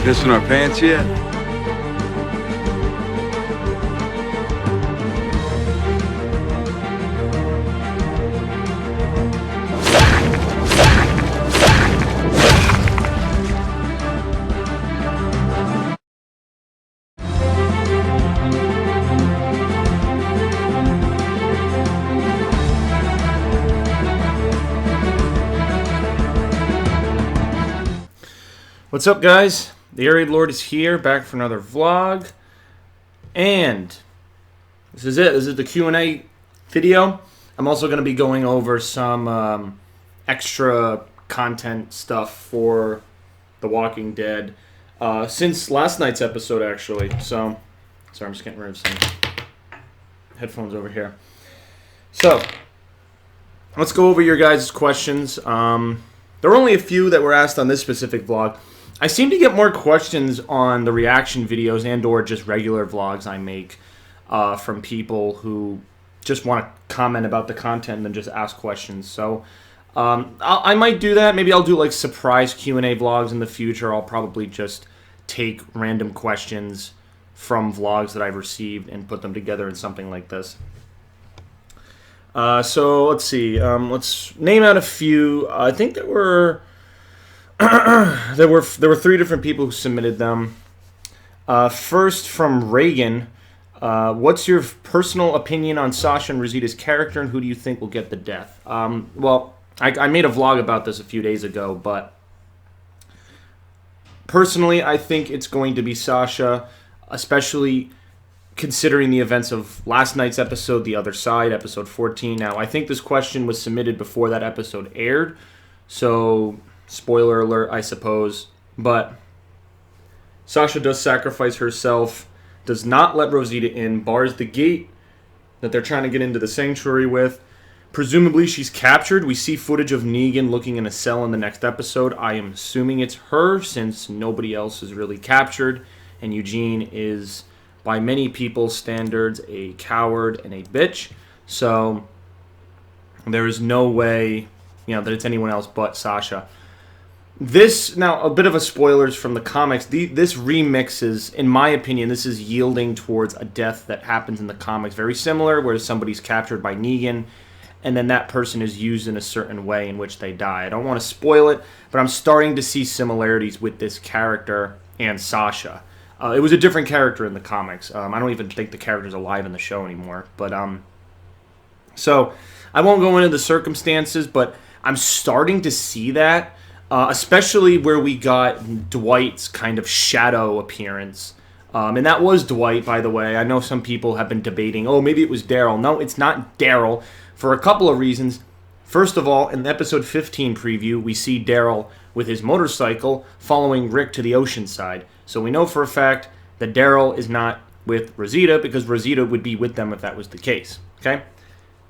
Pissing our pants yet? What's up, guys? The Arid Lord is here, back for another vlog, and this is it. This is the Q&A video. I'm also going to be going over some extra content stuff for The Walking Dead since last night's episode, actually. So, sorry, I'm just getting rid of some headphones over here. So, let's go over your guys' questions. There were only a few that were asked on this specific vlog. I seem to get more questions on the reaction videos and or just regular vlogs I make from people who just want to comment about the content and then just ask questions. So I might do that. Maybe I'll do like surprise Q&A vlogs in the future. I'll probably just take random questions from vlogs that I've received and put them together in something like this. So let's see. Let's name out a few. I think there were there were three different people who submitted them. First, from Reagan, what's your personal opinion on Sasha and Rosita's character, and who do you think will get the death? Well, I made a vlog about this a few days ago, but personally, I think it's going to be Sasha, especially considering the events of last night's episode, The Other Side, episode 14. Now, I think this question was submitted before that episode aired, so spoiler alert, I suppose. But Sasha does sacrifice herself, does not let Rosita in, bars the gate that they're trying to get into the sanctuary with. Presumably, she's captured. We see footage of Negan looking in a cell in the next episode. I am assuming it's her, since nobody else is really captured, and Eugene is, by many people's standards, a coward and a bitch. So there is no way, that it's anyone else but Sasha. This, now, a bit of a spoilers from the comics. This remix is, in my opinion, this is yielding towards a death that happens in the comics. Very similar, where somebody's captured by Negan, and then that person is used in a certain way in which they die. I don't want to spoil it, but I'm starting to see similarities with this character and Sasha. It was a different character in the comics. I don't even think the character's alive in the show anymore. But so I won't go into the circumstances, but I'm starting to see that, especially where we got Dwight's kind of shadow appearance. And that was Dwight, by the way. I know some people have been debating, oh, maybe it was Daryl. No, it's not Daryl, for a couple of reasons. First of all, in the episode 15 preview, we see Daryl with his motorcycle following Rick to the ocean side. So we know for a fact that Daryl is not with Rosita, because Rosita would be with them if that was the case. Okay?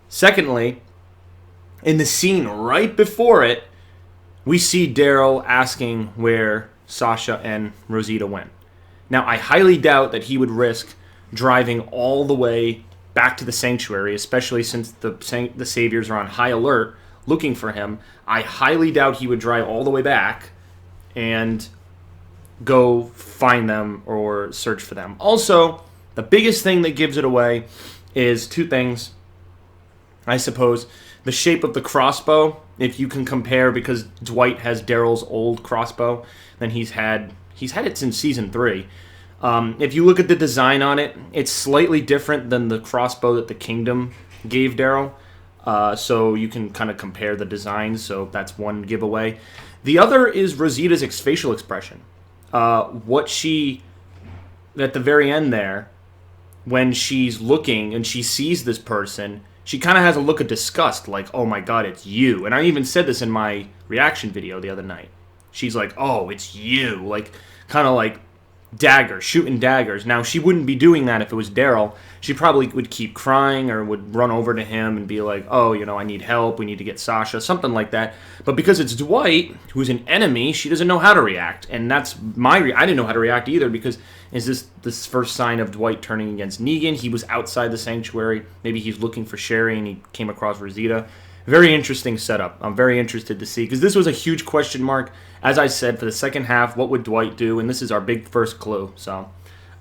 Secondly, in the scene right before it, we see Daryl asking where Sasha and Rosita went. Now, I highly doubt that he would risk driving all the way back to the sanctuary, especially since the Saviors are on high alert looking for him. I highly doubt he would drive all the way back and go find them or search for them. Also, the biggest thing that gives it away is two things, I suppose. The shape of the crossbow, if you can compare, because Dwight has Daryl's old crossbow, then he's had it since season 3. If you look at the design on it, it's slightly different than the crossbow that the Kingdom gave Daryl. So you can kind of compare the designs, so that's one giveaway. The other is Rosita's facial expression. What she, at the very end there, when she's looking and she sees this person, she kind of has a look of disgust, like, oh my god, it's you. And I even said this in my reaction video the other night. She's like, oh, it's you. Like, kind of like daggers, shooting daggers. Now, she wouldn't be doing that if it was Daryl. She probably would keep crying or would run over to him and be like, oh, I need help, we need to get Sasha, something like that. But because it's Dwight, who's an enemy, she doesn't know how to react. And that's I didn't know how to react either, because is this first sign of Dwight turning against Negan? He was outside the sanctuary. Maybe he's looking for Sherry and he came across Rosita. very interesting setup. I'm very interested to see, because this was a huge question mark. As I said, for the second half, what would Dwight do? And this is our big first clue. So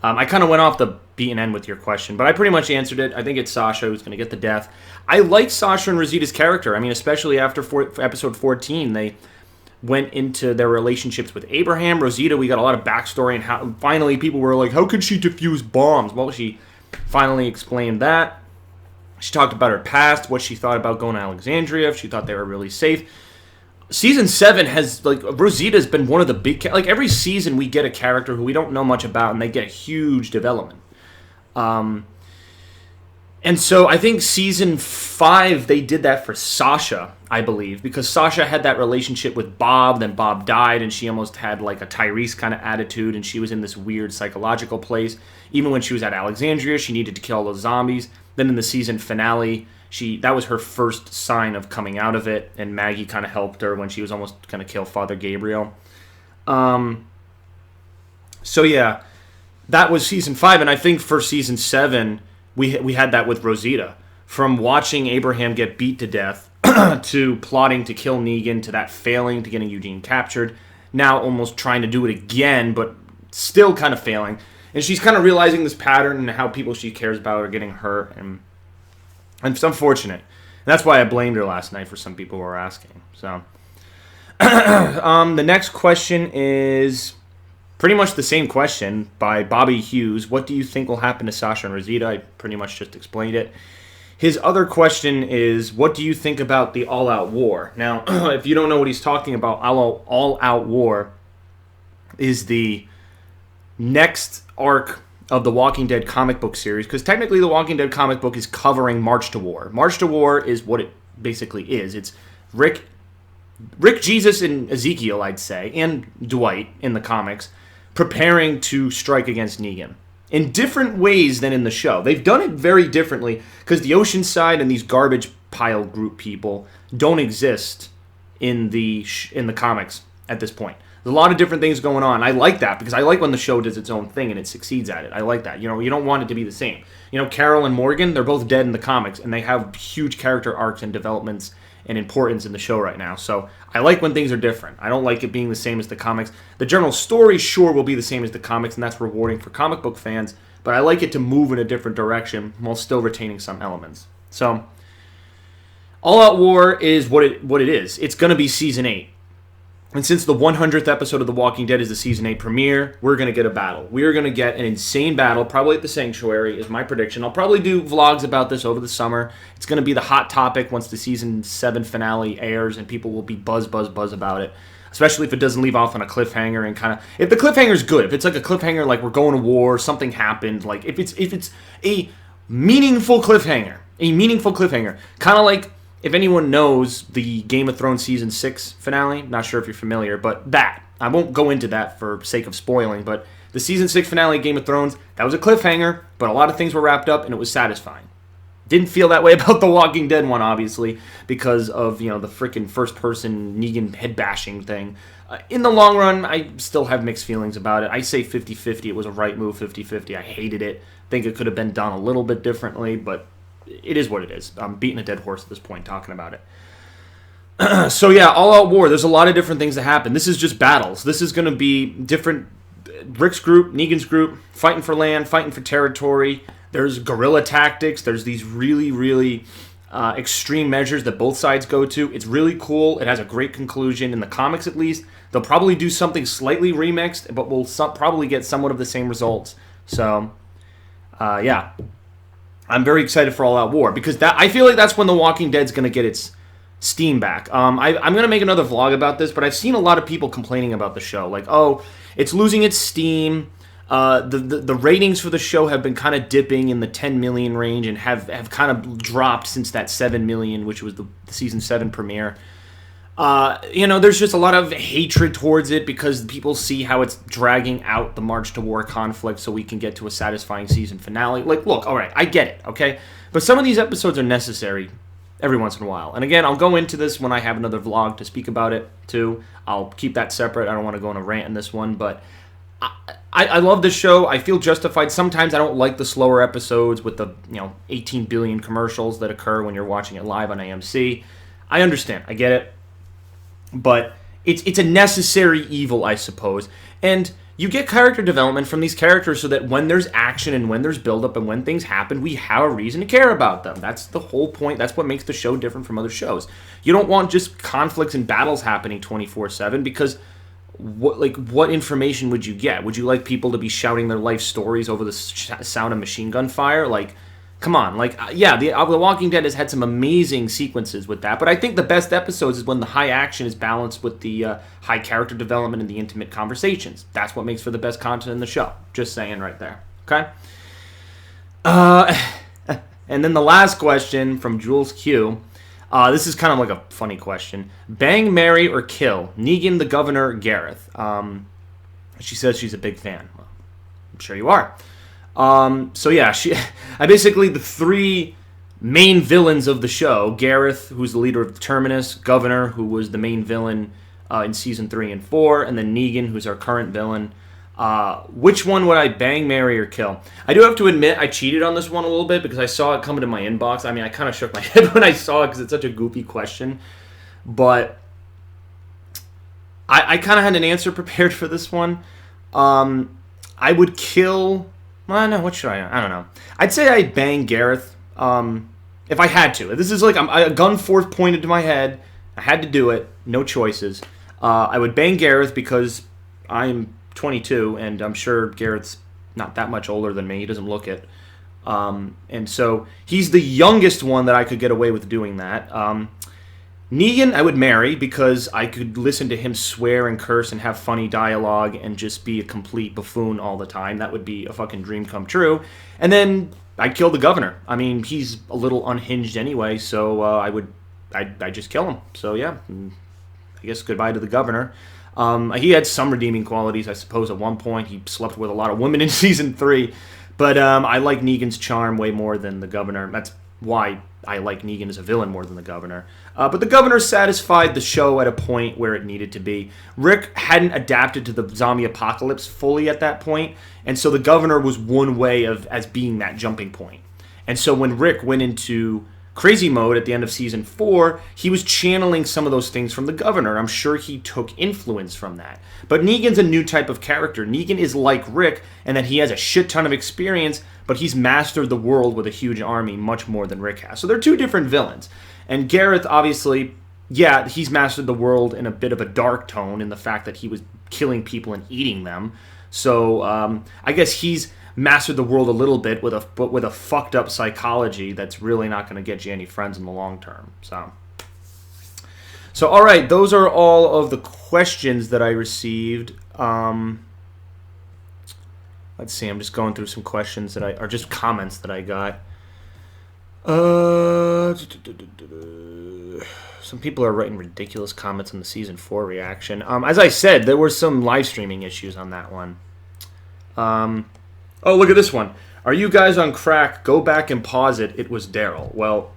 I kind of went off the beaten end with your question, but I pretty much answered it. I think it's Sasha who's going to get the death. I like Sasha and Rosita's character. I mean, especially after episode 14, they went into their relationships with Abraham. Rosita, we got a lot of backstory, and how finally people were like, how could she defuse bombs? Well, she finally explained that. She talked about her past, what she thought about going to Alexandria, if she thought they were really safe. Season 7 has, like, Rosita's been one of the big... Like, every season we get a character who we don't know much about, and they get huge development. And so I think season 5, they did that for Sasha, I believe, because Sasha had that relationship with Bob, then Bob died, and she almost had, like, a Tyrese kind of attitude, and she was in this weird psychological place. Even when she was at Alexandria, she needed to kill all those zombies. Then in the season finale... that was her first sign of coming out of it, and Maggie kind of helped her when she was almost going to kill Father Gabriel. So yeah, that was season 5, and I think for season 7, we had that with Rosita. From watching Abraham get beat to death, to plotting to kill Negan, to that failing, to getting Eugene captured, now almost trying to do it again, but still kind of failing. And she's kind of realizing this pattern and how people she cares about are getting hurt, and it's unfortunate. And that's why I blamed her last night, for some people who were asking. So, the next question is pretty much the same question by Bobby Hughes. What do you think will happen to Sasha and Rosita? I pretty much just explained it. His other question is, what do you think about the all-out war? Now, if you don't know what he's talking about, all-out war is the next arc of the Walking Dead comic book series, because technically the Walking Dead comic book is covering March to War. March to War is what it basically is. It's Rick, Jesus, and Ezekiel, I'd say, and Dwight in the comics, preparing to strike against Negan. In different ways than in the show. They've done it very differently, because the Oceanside and these garbage pile group people don't exist in the comics at this point. There's a lot of different things going on. I like that, because I like when the show does its own thing and it succeeds at it. I like that. You know, you don't want it to be the same. You know, Carol and Morgan, they're both dead in the comics, and they have huge character arcs and developments and importance in the show right now. So I like when things are different. I don't like it being the same as the comics. The general story, sure, will be the same as the comics, and that's rewarding for comic book fans, but I like it to move in a different direction while still retaining some elements. So, All Out War is what it is. It's going to be Season 8. And since the 100th episode of The Walking Dead is the Season 8 premiere, we're going to get a battle. We are going to get an insane battle, probably at the Sanctuary, is my prediction. I'll probably do vlogs about this over the summer. It's going to be the hot topic once the Season 7 finale airs, and people will be buzz about it. Especially if it doesn't leave off on a cliffhanger, and kind of... If the cliffhanger's good, if it's like a cliffhanger like we're going to war, something happened, like if it's a meaningful cliffhanger, kind of like... If anyone knows the Game of Thrones Season 6 finale, not sure if you're familiar, but that. I won't go into that for sake of spoiling, but the Season 6 finale of Game of Thrones, that was a cliffhanger, but a lot of things were wrapped up, and it was satisfying. Didn't feel that way about the Walking Dead one, obviously, because of, you know, the freaking first-person Negan head-bashing thing. In the long run, I still have mixed feelings about it. I say 50-50. It was a right move, 50-50. I hated it. Think it could have been done a little bit differently, but... It is what it is. I'm beating a dead horse at this point talking about it. So yeah, All Out War. There's a lot of different things that happen. This is just battles. This is going to be different. Rick's group, Negan's group, fighting for land, fighting for territory. There's guerrilla tactics. There's these really, really extreme measures that both sides go to. It's really cool. It has a great conclusion. In the comics, at least, they'll probably do something slightly remixed, but we'll probably get somewhat of the same results. So, yeah. I'm very excited for All Out War, because I feel like that's when The Walking Dead's going to get its steam back. I'm going to make another vlog about this, but I've seen a lot of people complaining about the show. Like, oh, it's losing its steam. The ratings for the show have been kind of dipping in the 10 million range and have kind of dropped since that 7 million, which was the Season 7 premiere. You know, there's just a lot of hatred towards it because people see how it's dragging out the March to War conflict so we can get to a satisfying season finale. Like, look, all right, I get it, okay? But some of these episodes are necessary every once in a while. And again, I'll go into this when I have another vlog to speak about it, too. I'll keep that separate. I don't want to go on a rant in this one, but I love this show. I feel justified. Sometimes I don't like the slower episodes with the, 18 billion commercials that occur when you're watching it live on AMC. I understand. I get it. But it's a necessary evil, I suppose. And you get character development from these characters so that when there's action and when there's buildup and when things happen, we have a reason to care about them. That's the whole point. That's what makes the show different from other shows. You don't want just conflicts and battles happening 24/7 because what information would you get? Would you like people to be shouting their life stories over the sound of machine gun fire? Like, come on. Like, yeah, The Walking Dead has had some amazing sequences with that, but I think the best episodes is when the high action is balanced with the high character development and the intimate conversations. That's what makes for the best content in the show. Just saying right there. Okay? And then the last question from Jules Q. This is kind of like a funny question. Bang, marry, or kill? Negan, the Governor, Gareth. She says she's a big fan. Well, I'm sure you are. So yeah, I basically, the three main villains of the show, Gareth, who's the leader of the Terminus, Governor, who was the main villain in season 3 and 4, and then Negan, who's our current villain. Which one would I bang, marry, or kill? I do have to admit I cheated on this one a little bit because I saw it come into my inbox. I mean, I kind of shook my head when I saw it because it's such a goofy question. But I kind of had an answer prepared for this one. I would kill... Well, no, what should I don't know. I'd say I'd bang Gareth if I had to. This is like a gun forth pointed to my head. I had to do it. No choices. I would bang Gareth because I'm 22, and I'm sure Gareth's not that much older than me. He doesn't look it. And so he's the youngest one that I could get away with doing that. Negan, I would marry because I could listen to him swear and curse and have funny dialogue and just be a complete buffoon all the time. That would be a fucking dream come true. And then I'd kill the Governor. I mean, he's a little unhinged anyway, so I'd just kill him. So yeah, I guess goodbye to the Governor. He had some redeeming qualities, I suppose. At one point, he slept with a lot of women in season 3. But I like Negan's charm way more than the Governor. That's why I like Negan as a villain more than the Governor. But the Governor satisfied the show at a point where it needed to be. Rick hadn't adapted to the zombie apocalypse fully at that point, and so the Governor was one way as being that jumping point. And so when Rick went into crazy mode at the end of season 4, he was channeling some of those things from the Governor. I'm sure he took influence from that. But Negan's a new type of character. Negan is like Rick in that he has a shit ton of experience, but he's mastered the world with a huge army much more than Rick has. So they're two different villains. And Gareth, obviously, yeah, he's mastered the world in a bit of a dark tone in the fact that he was killing people and eating them. So I guess he's mastered the world a little bit with a fucked up psychology that's really not going to get you any friends in the long term. So all right, those are all of the questions that I received. Let's see, I'm just going through some questions or just comments that I got. Some people are writing ridiculous comments on the season 4 reaction. As I said, there were some live streaming issues on that one. Oh, look at this one. Are you guys on crack? Go back and pause it. It was Daryl. Well,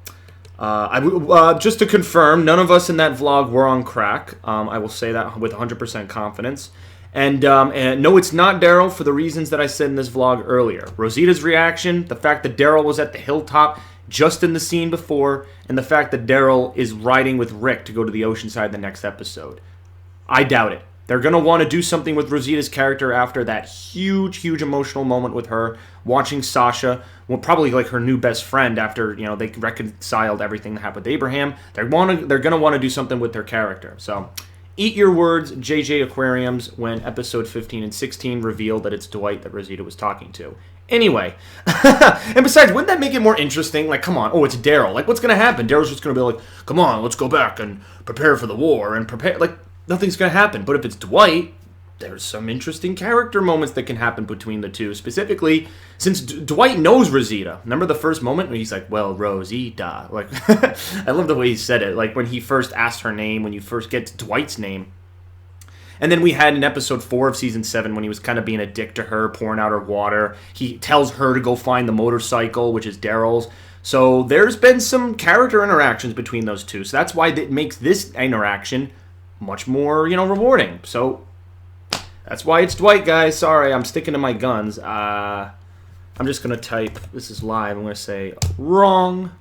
just to confirm, none of us in that vlog were on crack. I will say that with 100% confidence. And no, it's not Daryl for the reasons that I said in this vlog earlier. Rosita's reaction, the fact that Daryl was at the hilltop just in the scene before, and the fact that Daryl is riding with Rick to go to the Oceanside the next episode. I doubt it. They're going to want to do something with Rosita's character after that huge, huge emotional moment with her, watching Sasha, well, probably like her new best friend after, they reconciled everything that happened with Abraham. They're going to want to do something with their character. So, eat your words, JJ Aquariums, when episode 15 and 16 revealed that it's Dwight that Rosita was talking to. Anyway, and besides, wouldn't that make it more interesting? Like, come on, it's Daryl. Like, what's going to happen? Daryl's just going to be like, come on, let's go back and prepare for the war and prepare. Like, nothing's going to happen. But if it's Dwight, there's some interesting character moments that can happen between the two. Specifically, since Dwight knows Rosita. Remember the first moment when he's like, well, Rosita. Like, I love the way he said it. Like, when he first asked her name, when you first get to Dwight's name. And then we had in episode 4 of season 7 when he was kind of being a dick to her, pouring out her water. He tells her to go find the motorcycle, which is Daryl's. So there's been some character interactions between those two. So that's why it makes this interaction much more, rewarding. So that's why it's Dwight, guys. Sorry, I'm sticking to my guns. I'm just going to type, this is live, I'm going to say wrong.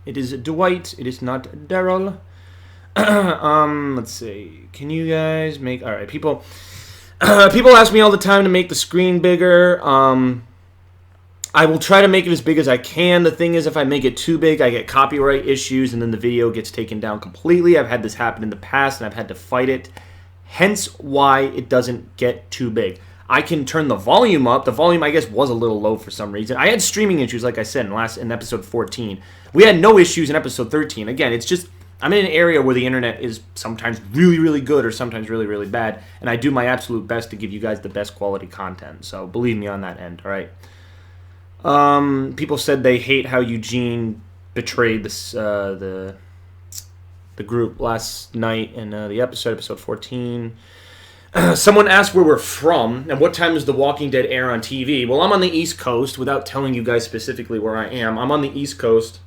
It is Dwight. It is not Daryl. Let's see. Can you guys make... All right, people ask me all the time to make the screen bigger. I will try to make it as big as I can. The thing is, if I make it too big, I get copyright issues, and then the video gets taken down completely. I've had this happen in the past, and I've had to fight it. Hence why it doesn't get too big. I can turn the volume up. The volume, I guess, was a little low for some reason. I had streaming issues, like I said, in episode 14. We had no issues in episode 13. Again, it's just, I'm in an area where the internet is sometimes really, really good or sometimes really, really bad, and I do my absolute best to give you guys the best quality content. So believe me on that end, all right? People said they hate how Eugene betrayed the group last night in the episode 14. Someone asked where we're from and what time does The Walking Dead air on TV. Well, I'm on the East Coast, without telling you guys specifically where I am. I'm on the East Coast.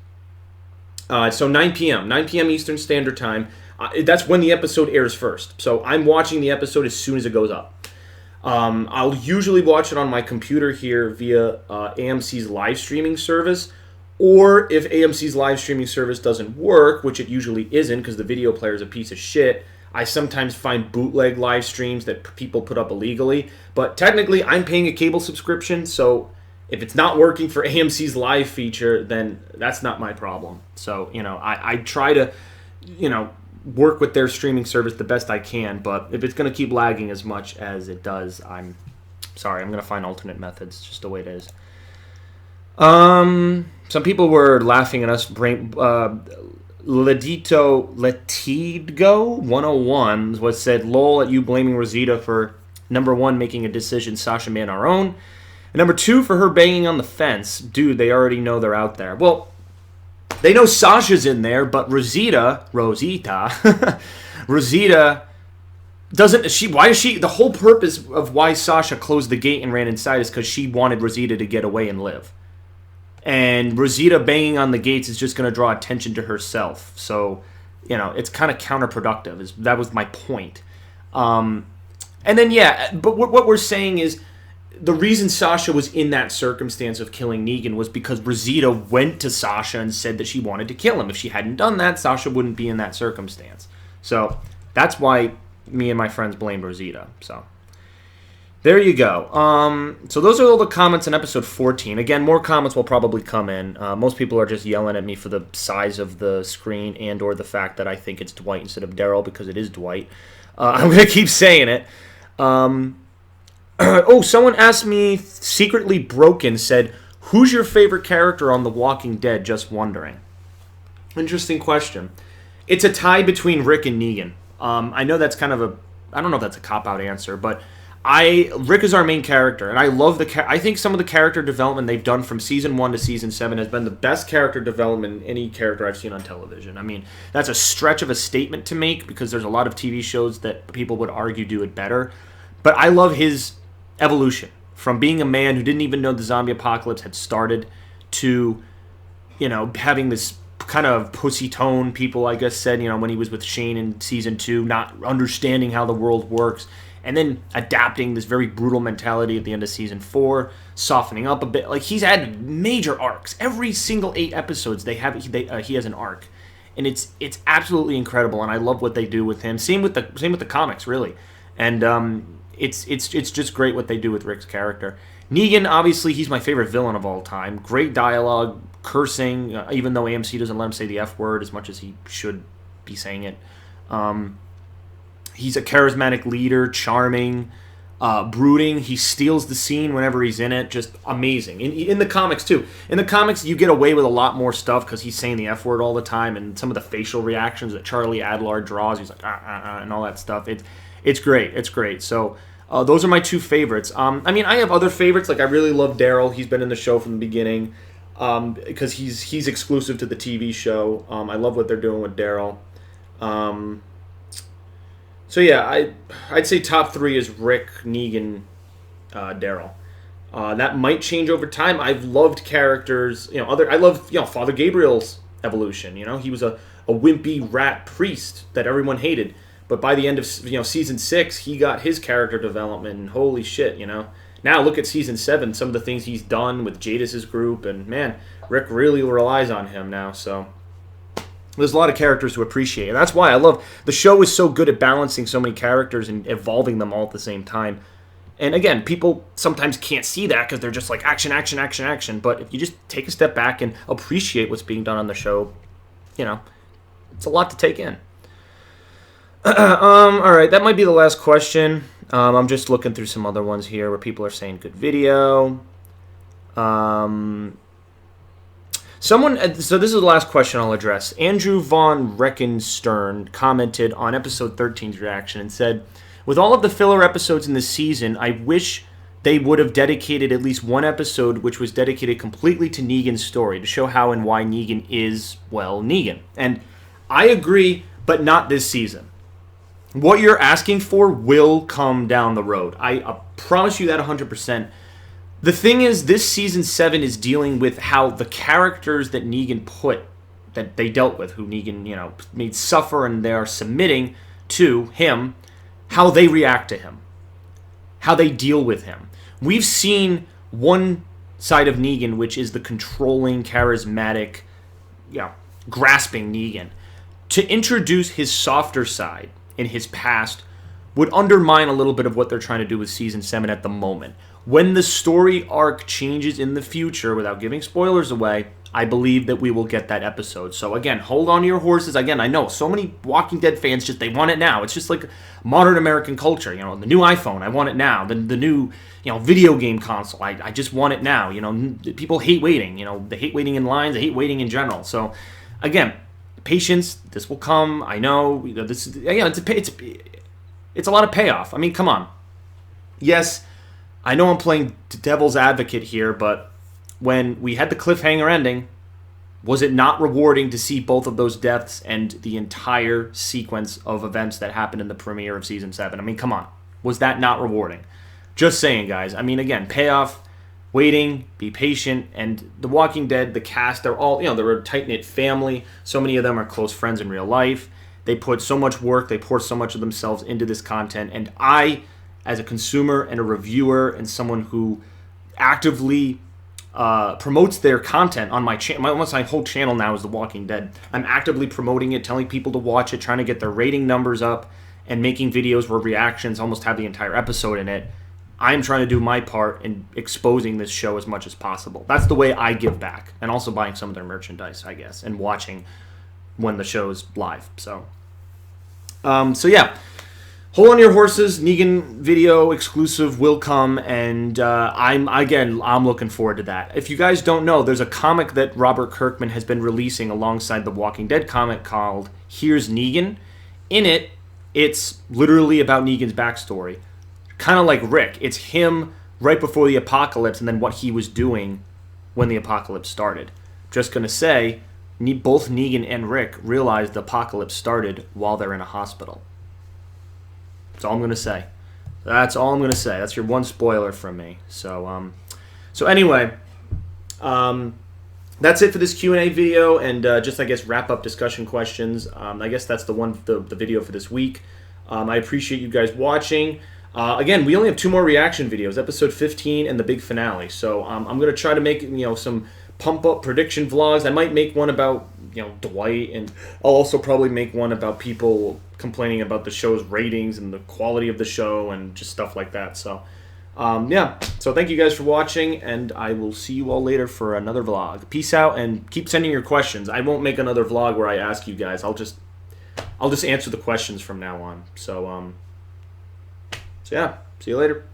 So 9 p.m. 9 p.m. Eastern Standard Time. That's when the episode airs first. So I'm watching the episode as soon as it goes up. I'll usually watch it on my computer here via AMC's live streaming service. Or if AMC's live streaming service doesn't work, which it usually isn't because the video player is a piece of shit, I sometimes find bootleg live streams that people put up illegally. But technically, I'm paying a cable subscription, so if it's not working for AMC's live feature, then that's not my problem. So, I try to, work with their streaming service the best I can. But if it's going to keep lagging as much as it does, I'm sorry. I'm going to find alternate methods. It's just the way it is. Some people were laughing at us. Ledito Letidgo 101 was said, lol at you blaming Rosita for number 1 making a decision Sasha made on her own, and number 2 for her banging on the fence. Dude, they already know they're out there. Well, they know Sasha's in there, but Rosita doesn't. Why is she? The whole purpose of why Sasha closed the gate and ran inside is because she wanted Rosita to get away and live. And Rosita banging on the gates is just going to draw attention to herself. So, it's kind of counterproductive. That was my point. And then, but what we're saying is the reason Sasha was in that circumstance of killing Negan was because Rosita went to Sasha and said that she wanted to kill him. If she hadn't done that, Sasha wouldn't be in that circumstance. So that's why me and my friends blamed Rosita. So there you go. So those are all the comments in episode 14. Again, more comments will probably come in. Most people are just yelling at me for the size of the screen and or the fact that I think it's Dwight instead of Daryl, because it is Dwight. I'm going to keep saying it. Someone asked me, Secretly Broken said, who's your favorite character on The Walking Dead? Just wondering. Interesting question. It's a tie between Rick and Negan. I know that's kind of I don't know if that's a cop-out answer, but Rick is our main character, and I love I think some of the character development they've done from season 1 to season 7 has been the best character development in any character I've seen on television. I mean, that's a stretch of a statement to make because there's a lot of TV shows that people would argue do it better, but I love his evolution from being a man who didn't even know the zombie apocalypse had started to, having this kind of pussy tone, people I guess said, when he was with Shane in season 2, not understanding how the world works, and then adapting this very brutal mentality at the end of season 4, softening up a bit. Like, he's had major arcs. Every single 8 episodes he has an arc, and it's absolutely incredible, and I love what they do with him. Same with the comics, really, and it's just great what they do with Rick's character. Negan, obviously, he's my favorite villain of all time. Great dialogue, cursing, even though AMC doesn't let him say the F word as much as he should be saying it. He's a charismatic leader, charming, brooding. He steals the scene whenever he's in it. Just amazing. In the comics, too. In the comics, you get away with a lot more stuff because he's saying the F word all the time, and some of the facial reactions that Charlie Adler draws, he's like, and all that stuff. It's great. It's great. So those are my 2 favorites. I mean, I have other favorites. Like, I really love Daryl. He's been in the show from the beginning because he's exclusive to the TV show. I love what they're doing with Daryl. So yeah, I'd say top 3 is Rick, Negan, Daryl. That might change over time. I've loved characters, I love, Father Gabriel's evolution. He was a wimpy rat priest that everyone hated, but by the end of season 6, he got his character development. And holy shit, Now look at season 7, some of the things he's done with Jadis's group, and man, Rick really relies on him now. So There's a lot of characters to appreciate. And that's why I love... The show is so good at balancing so many characters and evolving them all at the same time. And again, people sometimes can't see that because they're just like action, action, action, action. But if you just take a step back and appreciate what's being done on the show, you know, it's a lot to take in. All right, that might be the last question. I'm just looking through some other ones here where people are saying good video. So this is the last question I'll address. Andrew Von Reckenstern commented on episode 13's reaction and said, with all of the filler episodes in this season, I wish they would have dedicated at least one episode which was dedicated completely to Negan's story to show how and why Negan is, well, Negan. And I agree, but not this season. What you're asking for will come down the road. I promise you that 100%. The thing is, this season 7 is dealing with how the characters that Negan that they dealt with, who Negan, made suffer and they are submitting to him, how they react to him, how they deal with him. We've seen one side of Negan, which is the controlling, charismatic, grasping Negan. To introduce his softer side in his past would undermine a little bit of what they're trying to do with Season 7 at the moment. When the story arc changes in the future, without giving spoilers away, I believe that we will get that episode. So again, hold on to your horses. Again, I know so many Walking Dead fans they want it now. It's just like modern American culture. The new iPhone, I want it now. The new video game console, I just want it now. People hate waiting. They hate waiting in lines. They hate waiting in general. So again, patience. This will come. I know. It's a lot of payoff. I mean, come on. Yes, I know I'm playing devil's advocate here, but when we had the cliffhanger ending, was it not rewarding to see both of those deaths and the entire sequence of events that happened in the premiere of Season 7? I mean, come on. Was that not rewarding? Just saying, guys. I mean, again, payoff, waiting, be patient, and The Walking Dead, the cast, they're all, they're a tight-knit family. So many of them are close friends in real life. They put so much work, they pour so much of themselves into this content, and I, as a consumer and a reviewer and someone who actively promotes their content on my channel. Almost my whole channel now is The Walking Dead. I'm actively promoting it, telling people to watch it, trying to get their rating numbers up, and making videos where reactions almost have the entire episode in it. I'm trying to do my part in exposing this show as much as possible. That's the way I give back. And also buying some of their merchandise, I guess, and watching when the show's live. So yeah. Hold on to your horses. Negan video exclusive will come, and I'm looking forward to that. If you guys don't know, there's a comic that Robert Kirkman has been releasing alongside the Walking Dead comic called Here's Negan. In it, it's literally about Negan's backstory. Kind of like Rick. It's him right before the apocalypse and then what he was doing when the apocalypse started. Just going to say, both Negan and Rick realized the apocalypse started while they're in a hospital. That's all I'm going to say. That's your one spoiler from me. So anyway, that's it for this Q&A video, and just, I guess, wrap up discussion questions. I guess that's the video for this week. I appreciate you guys watching. Again, we only have 2 more reaction videos, episode 15 and the big finale. So I'm going to try to make some pump-up prediction vlogs. I might make one about Dwight, and I'll also probably make one about people complaining about the show's ratings and the quality of the show and just stuff like that. So yeah, so thank you guys for watching, and I will see you all later for another vlog. Peace out, and keep sending your questions. I won't make another vlog where I ask you guys. I'll just answer the questions from now on. So yeah, see you later.